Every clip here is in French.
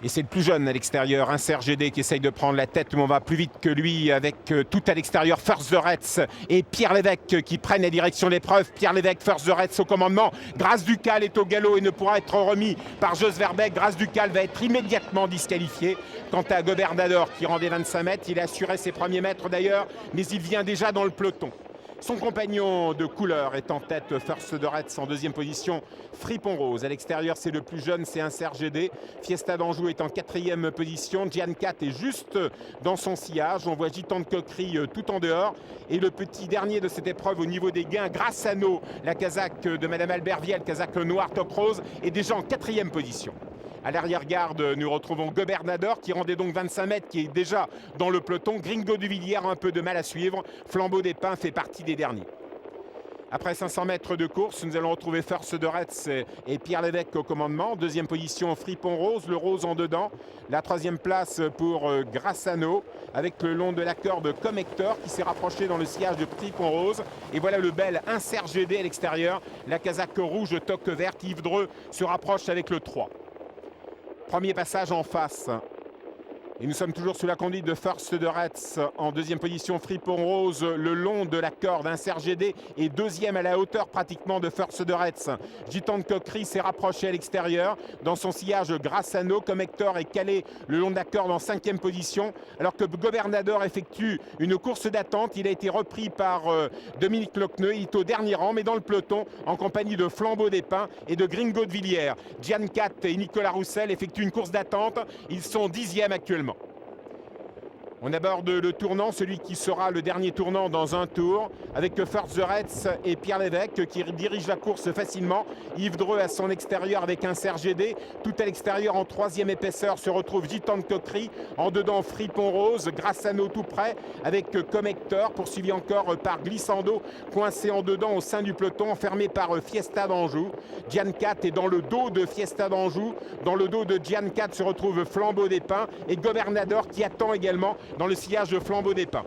Et c'est le plus jeune à l'extérieur, un Serge Gédé qui essaye de prendre la tête, mais on va plus vite que lui avec tout à l'extérieur, First the Reds et Pierre Lévesque qui prennent la direction de l'épreuve. Pierre Lévesque, First the Reds au commandement. Grâce Ducal est au galop et ne pourra être remis par Jos Verbeek. Grâce Ducal va être immédiatement disqualifié. Quant à Gobernador qui rendait 25 mètres, il a assuré ses premiers mètres d'ailleurs, mais il vient déjà dans le peloton. Son compagnon de couleur est en tête, First the Reds en deuxième position, Fripon Rose. À l'extérieur, c'est le plus jeune, c'est un Serge Gédé. Fiesta d'Anjou est en quatrième position. Gian 4 est juste dans son sillage. On voit Gitan de Coquerie tout en dehors. Et le petit dernier de cette épreuve au niveau des gains, Grassano, la casaque de Madame Albervielle, casaque noire top rose, est déjà en quatrième position. À l'arrière-garde, nous retrouvons Gobernador qui rendait donc 25 mètres, qui est déjà dans le peloton. Gringo de Villiers a un peu de mal à suivre. Flambeau des Pins fait partie des derniers. Après 500 mètres de course, nous allons retrouver First the Reds et Pierre Lévesque au commandement. Deuxième position, Fripon Rose, le rose en dedans. La troisième place pour Grassano, avec le long de la corde comme Hector qui s'est rapproché dans le sillage de Fripon Rose. Et voilà le bel un Serge Gédé à l'extérieur. La casaque rouge toque verte. Yves Dreux se rapproche avec le 3. Premier passage en face. Et nous sommes toujours sous la conduite de First the Reds. En deuxième position, Fripon Rose le long de la corde. Un Serge Gédé et deuxième à la hauteur pratiquement de First the Reds. Gitan de Coquerie s'est rapproché à l'extérieur. Dans son sillage, Grassano comme Hector est calé le long de la corde en cinquième position. Alors que Gobernador effectue une course d'attente. Il a été repris par Dominique Lochneux. Il est au dernier rang, mais dans le peloton, en compagnie de Flambeau des Pins et de Gringo de Villiers. Gian 4 et Nicolas Roussel effectuent une course d'attente. Ils sont 10e actuellement. On aborde le tournant, celui qui sera le dernier tournant dans un tour, avec First the Reds et Pierre Lévesque qui dirigent la course facilement. Yves Dreux à son extérieur avec un Serge Gédé. Tout à l'extérieur en troisième épaisseur se retrouve Gitan de Coquerie. En dedans Fripon Rose, Grassano tout près avec comme Hector, poursuivi encore par Glissando, coincé en dedans au sein du peloton, enfermé par Fiesta d'Anjou. Gian 4 est dans le dos de Fiesta d'Anjou. Dans le dos de Gian 4 se retrouve Flambeau des Pins et Gobernador qui attend également dans le sillage de Flambeau des Pins.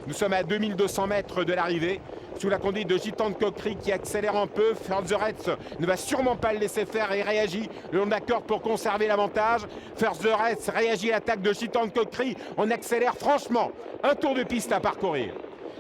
Nous sommes à 2200 mètres de l'arrivée, sous la conduite de Gitan de Coquerie qui accélère un peu. First the Reds ne va sûrement pas le laisser faire et réagit le long de la corde pour conserver l'avantage. First the Reds réagit à l'attaque de Gitan de Coquerie. On accélère franchement. Un tour de piste à parcourir.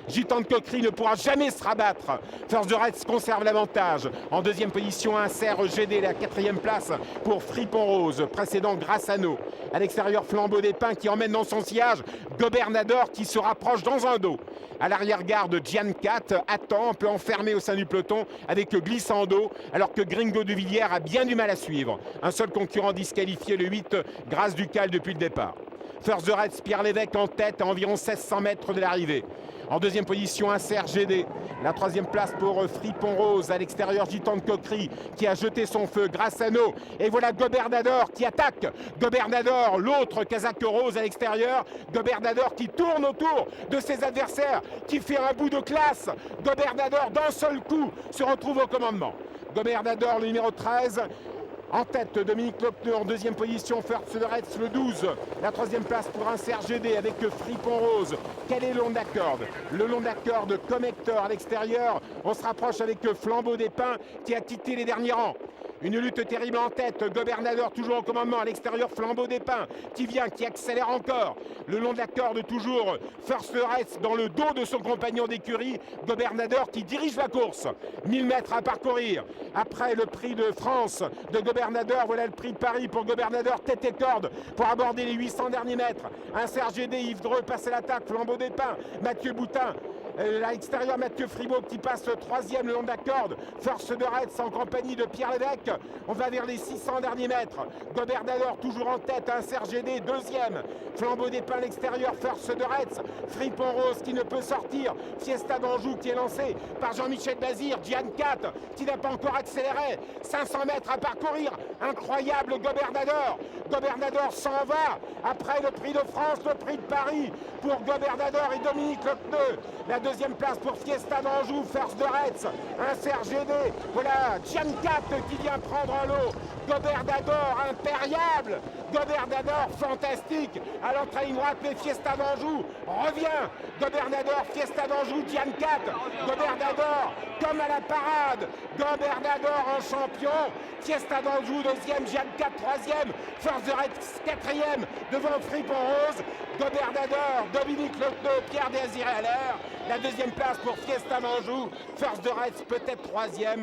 Gitan de Coquerie ne pourra jamais se rabattre. First the Reds conserve l'avantage. En deuxième position, un Serge Gédé, la quatrième place pour Fripon Rose, précédent Grassano. À l'extérieur, Flambeau des Pins qui emmène dans son sillage Gobernador qui se rapproche dans un dos. À l'arrière-garde, Gian 4 attend, un peu enfermé au sein du peloton avec Glissando, alors que Gringo de Villiers a bien du mal à suivre. Un seul concurrent disqualifié, le 8, Grâce Ducal depuis le départ. First the Reds, Pierre Lévesque en tête à environ 1600 mètres de l'arrivée. En deuxième position, un Serge Gédé. La troisième place pour Fripon Rose. À l'extérieur, Gitan de Coquerie qui a jeté son feu. Grassano. Et voilà Gobernador qui attaque. Gobernador, l'autre casaque rose à l'extérieur. Gobernador qui tourne autour de ses adversaires, qui fait un bout de classe. Gobernador, d'un seul coup, se retrouve au commandement. Gobernador, le numéro 13. En tête, Dominique Lochneux en deuxième position, First the Reds le 12. La troisième place pour un Serge Gédé avec Fripon Rose. Quel est le long de la corde? Le long de la corde comme Hector à l'extérieur. On se rapproche avec Flambeau des Pins qui a quitté les derniers rangs. Une lutte terrible en tête. Gobernador toujours au commandement. À l'extérieur, Flambeau des Pins qui vient, qui accélère encore. Le long de la corde toujours. First the Reds dans le dos de son compagnon d'écurie. Gobernador qui dirige la course. 1000 mètres à parcourir. Après le prix de France de Gobernador, voilà le prix de Paris pour Gobernador. Tête et corde pour aborder les 800 derniers mètres. Un Serge Gédé, Yves Dreux passe à l'attaque. Flambeau des Pins, Mathieu Boutin. À l'extérieur, Mathieu Fribault qui passe troisième le long de la corde. First the Reds en compagnie de Pierre Lévesque. On va vers les 600 derniers mètres. Gobernador toujours en tête, un Serge Gédé deuxième. Flambeau des Pins à l'extérieur, First the Reds. Fripon Rose qui ne peut sortir. Fiesta d'Anjou qui est lancé par Jean-Michel Bazir. Gian 4 qui n'a pas encore accéléré. 500 mètres à parcourir. Incroyable Gobernador. Gobernador s'en va. Après le prix de France, le prix de Paris pour Gobernador et Dominique Lochneux. La deuxième place pour Fiesta d'Anjou, First de Retz, un Serge GD. Voilà, Giancat qui vient prendre un lot. Gobert d'Ador, impériable. Gobert d'Ador, fantastique. À l'entrée ligne droite, mais Fiesta d'Anjou revient. Gobert d'Ador, Fiesta d'Anjou, Giancat. Gobert d'Ador, comme à la parade. Gobert d'Ador en champion. Fiesta d'Anjou, deuxième. Giancat, troisième. First de Retz, quatrième. Devant Fripp en rose. Gobert d'Ador, Dominique Lotneau, Pierre Désiré Allaire. La deuxième place pour Fiesta d'Anjou. First de Retz, peut-être troisième.